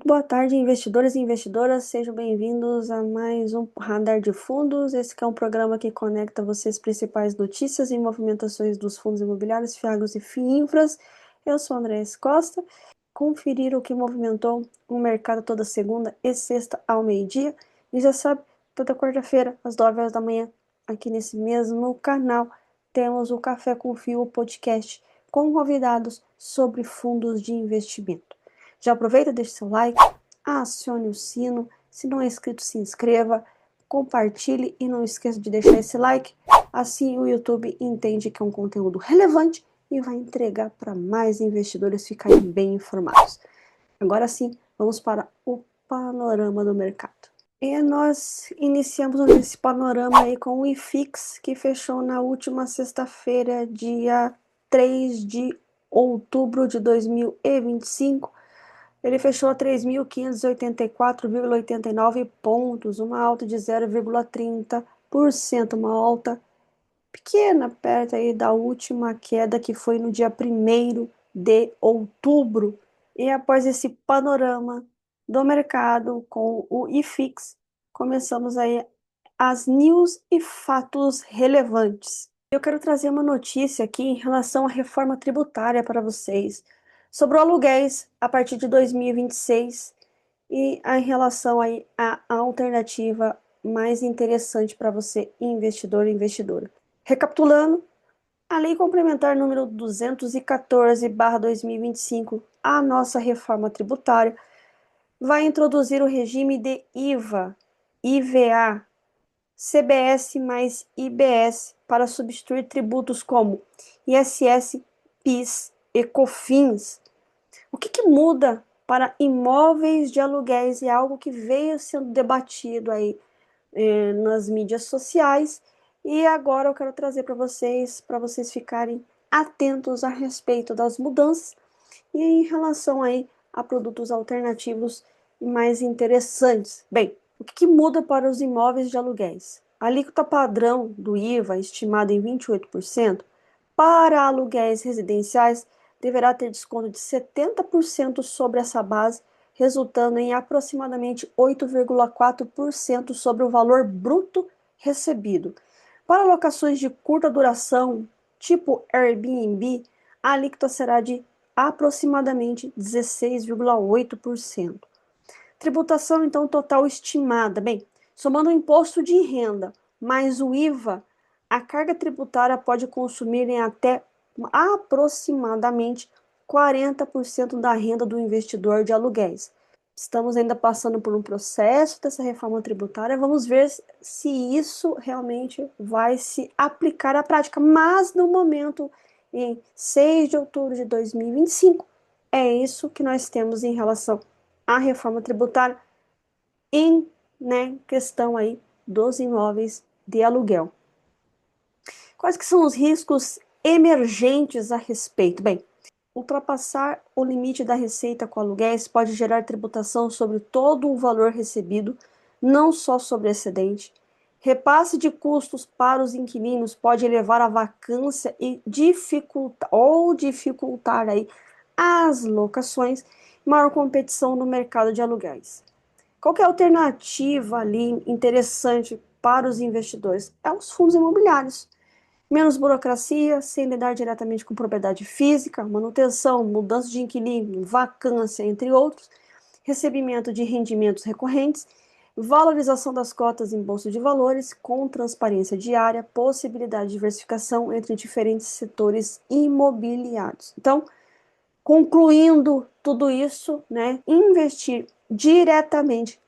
Boa tarde, investidores e investidoras, sejam bem-vindos a mais um Radar de Fundos. Esse que é um programa que conecta vocês principais notícias e movimentações dos fundos imobiliários, FIAGROS e FIINFRAS. Eu sou Andrés Costa. Conferir o que movimentou o mercado toda segunda e sexta ao meio-dia. E já sabe, toda quarta-feira, às 9 horas da manhã, aqui nesse mesmo canal, temos o Café com Fio, o podcast com convidados sobre fundos de investimento. Já aproveita, deixe seu like, acione o sino, se não é inscrito, se inscreva, compartilhe e não esqueça de deixar esse like, assim o YouTube entende que é um conteúdo relevante e vai entregar para mais investidores ficarem bem informados. Agora sim, vamos para o panorama do mercado. E nós iniciamos esse panorama aí com o IFIX, que fechou na última sexta-feira, dia 3 de outubro de 2025. Ele fechou a 3.584,89 pontos, uma alta de 0,30%, uma alta pequena, perto aí da última queda que foi no dia 1º de outubro. E após esse panorama do mercado com o IFIX, começamos aí as news e fatos relevantes. Eu quero trazer uma notícia aqui em relação à reforma tributária para vocês, sobre o aluguéis a partir de 2026 e em relação aí à alternativa mais interessante para você, investidor e investidora. Recapitulando, a Lei Complementar número 214/2025, a nossa reforma tributária, vai introduzir o regime de IVA, IVA, CBS mais IBS para substituir tributos como ISS, PIS e COFINS. O que muda para imóveis de aluguéis é algo que veio sendo debatido aí nas mídias sociais e agora eu quero trazer para vocês ficarem atentos a respeito das mudanças e em relação aí a produtos alternativos e mais interessantes. Bem, o que muda para os imóveis de aluguéis? A alíquota padrão do IVA, estimada em 28%, para aluguéis residenciais deverá ter desconto de 70% sobre essa base, resultando em aproximadamente 8,4% sobre o valor bruto recebido. Para locações de curta duração, tipo Airbnb, a alíquota será de aproximadamente 16,8%. Tributação, então, total estimada. Bem, somando o imposto de renda mais o IVA, a carga tributária pode consumir em até aproximadamente 40% da renda do investidor de aluguéis. Estamos ainda passando por um processo dessa reforma tributária, vamos ver se isso realmente vai se aplicar à prática, mas no momento, em 6 de outubro de 2025, é isso que nós temos em relação à reforma tributária em questão aí dos imóveis de aluguel. Quais que são os riscos emergentes a respeito? Bem, ultrapassar o limite da receita com aluguéis pode gerar tributação sobre todo o valor recebido, não só sobre excedente. Repasse de custos para os inquilinos pode elevar a vacância e dificultar aí as locações, maior competição no mercado de aluguéis. Qual que é a alternativa ali interessante para os investidores? É os fundos imobiliários. Menos burocracia, sem lidar diretamente com propriedade física, manutenção, mudança de inquilino, vacância, entre outros, recebimento de rendimentos recorrentes, valorização das cotas em bolsa de valores, com transparência diária, possibilidade de diversificação entre diferentes setores imobiliários. Então, concluindo tudo isso, investir diretamente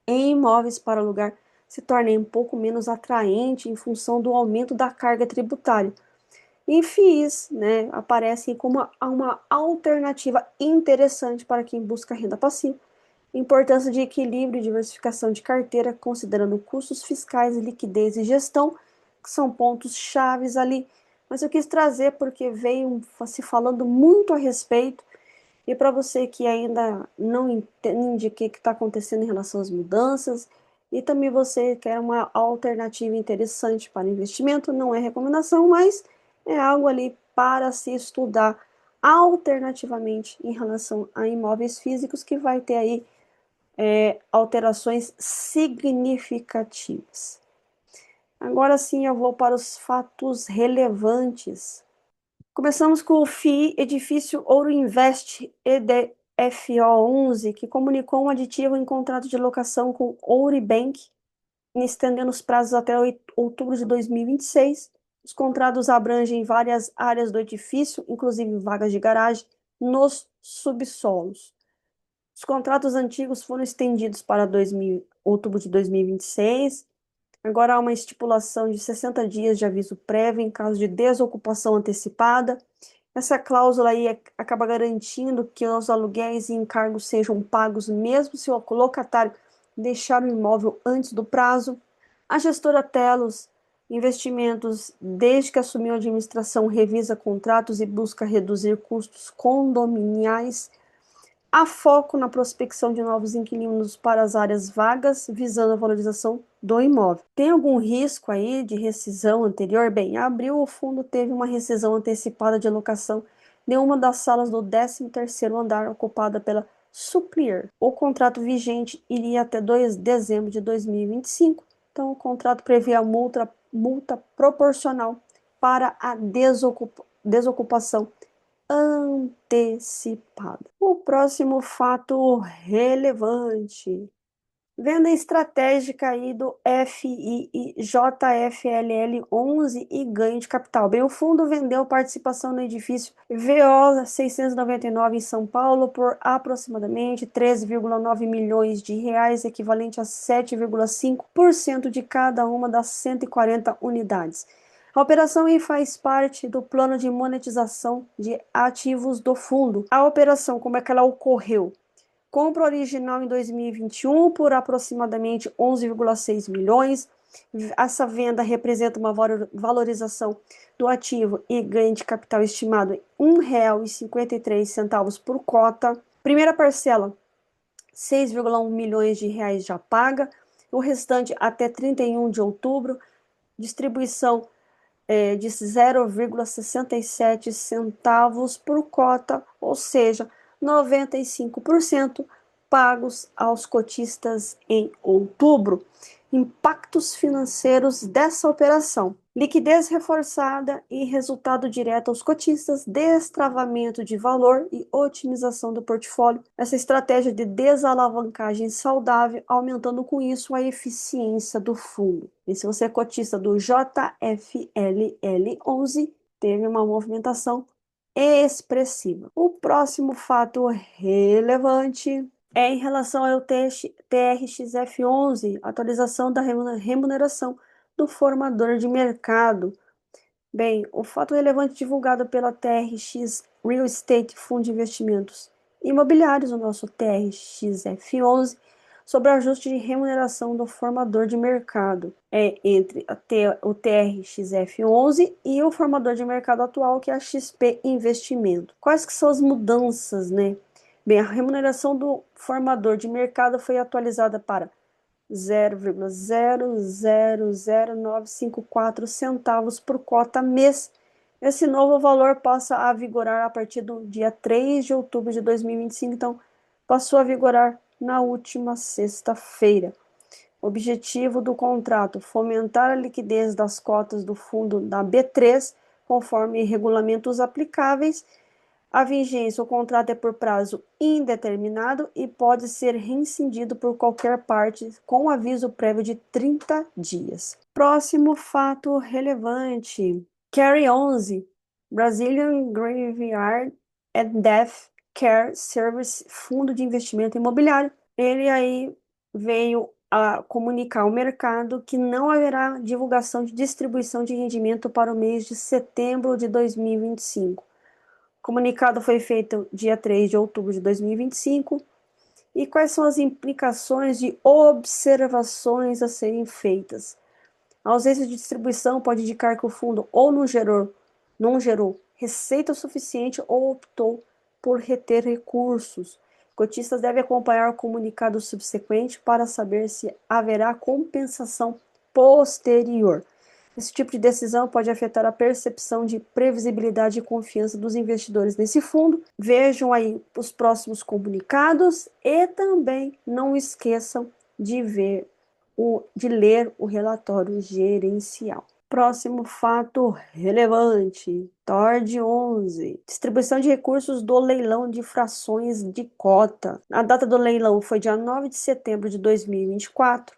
em imóveis para alugar se torna um pouco menos atraente em função do aumento da carga tributária. E FIIs aparecem como uma alternativa interessante para quem busca renda passiva. Importância de equilíbrio e diversificação de carteira, considerando custos fiscais, liquidez e gestão, que são pontos chaves ali. Mas eu quis trazer porque veio se falando muito a respeito e para você que ainda não entende o que está acontecendo em relação às mudanças, e também você quer uma alternativa interessante para investimento, não é recomendação, mas é algo ali para se estudar Alternativamente, em relação a imóveis físicos, que vai ter aí alterações significativas. Agora sim, eu vou para os fatos relevantes. Começamos com o FII Edifício Ouro Invest EDFO11, que comunicou um aditivo em contrato de locação com Ouribank, estendendo os prazos até outubro de 2026. Os contratos abrangem várias áreas do edifício, inclusive vagas de garagem, nos subsolos. Os contratos antigos foram estendidos para outubro de 2026. Agora há uma estipulação de 60 dias de aviso prévio em caso de desocupação antecipada. Essa cláusula aí acaba garantindo que os aluguéis e encargos sejam pagos mesmo se o locatário deixar o imóvel antes do prazo. A gestora Telos Investimentos, desde que assumiu a administração, revisa contratos e busca reduzir custos condominiais. Há foco na prospecção de novos inquilinos para as áreas vagas, visando a valorização do imóvel. Tem algum risco aí de rescisão anterior? Bem, abril o fundo teve uma rescisão antecipada de locação de uma das salas do 13º andar ocupada pela Supplier. O contrato vigente iria até 2 de dezembro de 2025, então o contrato prevê a multa proporcional para a desocupação antecipada. O próximo fato relevante. Venda estratégica aí do FII JFLL 11 e ganho de capital. Bem, o fundo vendeu participação no edifício VO 699 em São Paulo por aproximadamente 13,9 milhões de reais, equivalente a 7,5% de cada uma das 140 unidades. A operação faz parte do plano de monetização de ativos do fundo. A operação, como é que ela ocorreu? Compra original em 2021 por aproximadamente 11,6 milhões. Essa venda representa uma valorização do ativo e ganho de capital estimado em R$ 1,53 por cota. Primeira parcela, 6,1 milhões de reais já paga. O restante até 31 de outubro. Distribuição de 0,67 centavos por cota, ou seja, 95% pagos aos cotistas em outubro. Impactos financeiros dessa operação: liquidez reforçada e resultado direto aos cotistas, destravamento de valor e otimização do portfólio. Essa estratégia de desalavancagem saudável, aumentando com isso a eficiência do fundo. E se você é cotista do JFLL11, teve uma movimentação expressiva. O próximo fato relevante é em relação ao TRXF11, atualização da remuneração do formador de mercado. Bem, o fato relevante divulgado pela TRX Real Estate Fundo de Investimentos Imobiliários, o nosso TRXF11, sobre o ajuste de remuneração do formador de mercado. É entre o TRXF11 e o formador de mercado atual, que é a XP Investimento. Quais que são as mudanças, né? Bem, a remuneração do formador de mercado foi atualizada para 0,000954 centavos por cota mês. Esse novo valor passa a vigorar a partir do dia 3 de outubro de 2025, então passou a vigorar na última sexta-feira. Objetivo do contrato: fomentar a liquidez das cotas do fundo da B3, conforme regulamentos aplicáveis. A vigência: o contrato é por prazo indeterminado e pode ser rescindido por qualquer parte com aviso prévio de 30 dias. Próximo fato relevante. Carry 11, Brazilian Graveyard and Death Care Service, fundo de investimento imobiliário. Ele aí veio a comunicar ao mercado que não haverá divulgação de distribuição de rendimento para o mês de setembro de 2025. O comunicado foi feito dia 3 de outubro de 2025. E quais são as implicações de observações a serem feitas? A ausência de distribuição pode indicar que o fundo ou não gerou receita suficiente ou optou por reter recursos. Cotistas devem acompanhar o comunicado subsequente para saber se haverá compensação posterior. Esse tipo de decisão pode afetar a percepção de previsibilidade e confiança dos investidores nesse fundo. Vejam aí os próximos comunicados e também não esqueçam de ler o relatório gerencial. Próximo fato relevante, TORD 11, distribuição de recursos do leilão de frações de cota. A data do leilão foi dia 9 de setembro de 2024.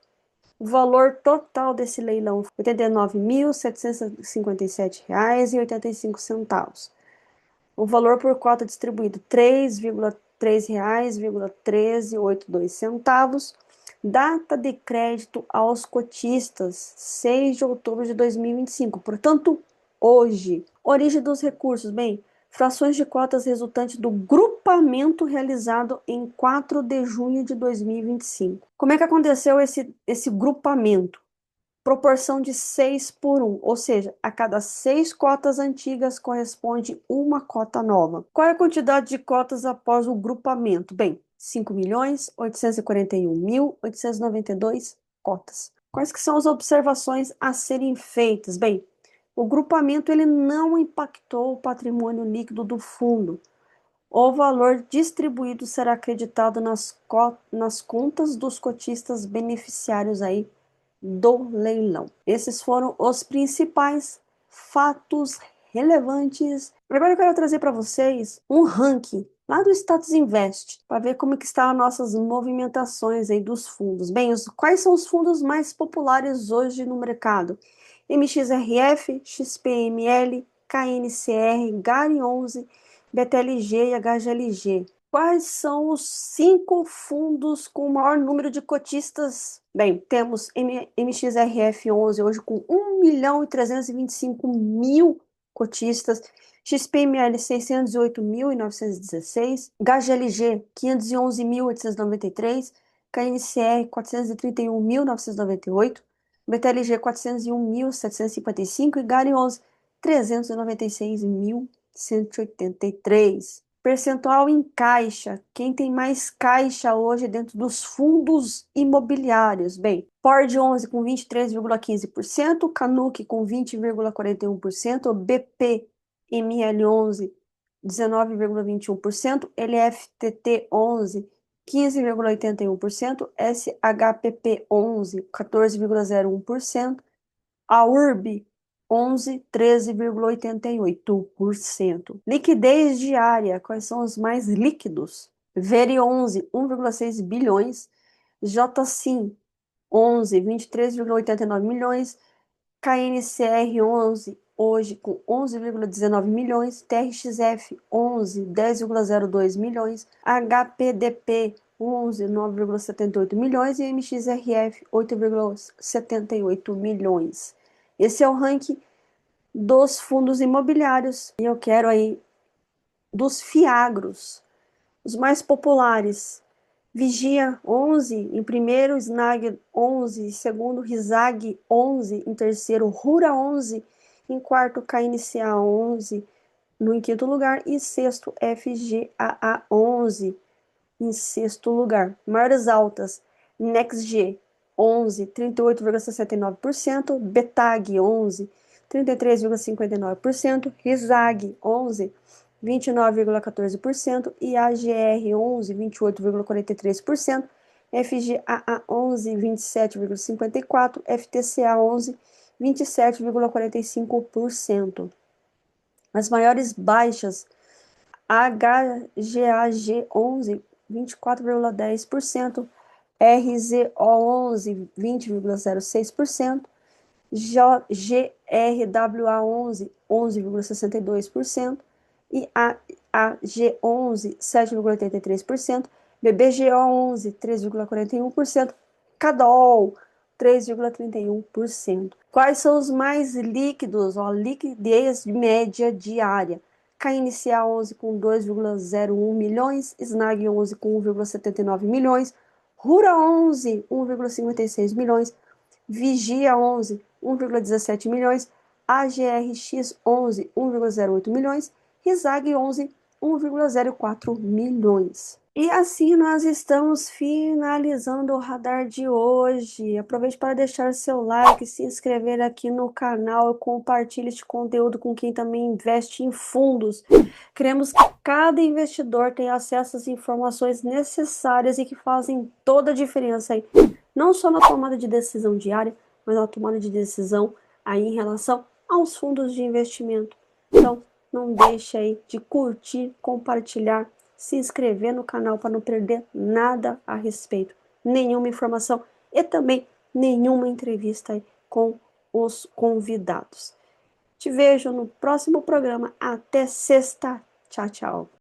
O valor total desse leilão foi R$ 89.757,85. O valor por cota distribuído R$ 3,1382. Data de crédito aos cotistas, 6 de outubro de 2025. Portanto, hoje. Origem dos recursos. Bem, frações de cotas resultantes do grupamento realizado em 4 de junho de 2025. Como é que aconteceu esse grupamento? Proporção de 6 por 1, ou seja, a cada 6 cotas antigas corresponde uma cota nova. Qual é a quantidade de cotas após o grupamento? Bem, 5.841.892 cotas. Quais que são as observações a serem feitas? Bem, o grupamento ele não impactou o patrimônio líquido do fundo. O valor distribuído será acreditado nas contas dos cotistas beneficiários aí do leilão. Esses foram os principais fatos relevantes. Agora eu quero trazer para vocês um ranking lá do Status Invest, para ver como que estão as nossas movimentações aí dos fundos. Bem, quais são os fundos mais populares hoje no mercado? MXRF, XPML, KNCR, GARI11, BTLG e HGLG. Quais são os 5 fundos com o maior número de cotistas? Bem, temos MXRF11 hoje com 1.325.000 cotistas, XPML 608.916, HGLG 511.893, KNCR 431.998, BTLG 401.755 e GARI11 396.183. Percentual em caixa. Quem tem mais caixa hoje dentro dos fundos imobiliários? Bem, Ford 11 com 23,15%, Canuc com 20,41%, BPML 11 19,21%, LFTT 11 15,81%, SHPP 11 14,01%, a URB 11, 13,88%. Liquidez diária, quais são os mais líquidos? Veri 11, 1,6 bilhões. JSIM 11, 23,89 milhões. KNCR 11, hoje com 11,19 milhões. TRXF 11, 10,02 milhões. HPDP 11, 9,78 milhões. E MXRF 8,78 milhões. Esse é o ranking dos fundos imobiliários. E eu quero aí dos fiagros, os mais populares. Vigia 11 em primeiro, Snag 11 em segundo, Rizag 11 em terceiro, Rura 11 em quarto, KNCA 11 em quinto lugar e sexto, FGAA 11 em sexto lugar. Maiores altas, NextG 11, 38,69%, Betag 11, 33,59%, Rizag 11, 29,14% e AGR 11, 28,43%, FGAA 11, 27,54%, FTCA 11, 27,45%. As maiores baixas, HGAG 11, 24,10%, RZO 11, 20,06%, GRWA 11, 11,62% e AG 11, 7,83%, BBGO 11, 3,41%, CADOL 3,31%. Quais são os mais líquidos? Liquidez média diária. KNCA 11 com 2,01 milhões, Snag 11 com 1,79 milhões, Rura 11, 1,56 milhões, Vigia 11, 1,17 milhões, AGRX 11, 1,08 milhões, Rizag 11, 1,04 milhões. E assim nós estamos finalizando o radar de hoje. Aproveite para deixar seu like, se inscrever aqui no canal e compartilhe este conteúdo com quem também investe em fundos. Queremos que cada investidor tenha acesso às informações necessárias e que fazem toda a diferença aí, não só na tomada de decisão diária, mas na tomada de decisão aí em relação aos fundos de investimento. Então, não deixe aí de curtir, compartilhar, se inscrever no canal para não perder nada a respeito, nenhuma informação e também nenhuma entrevista aí com os convidados. Te vejo no próximo programa. Até sexta. Tchau, tchau.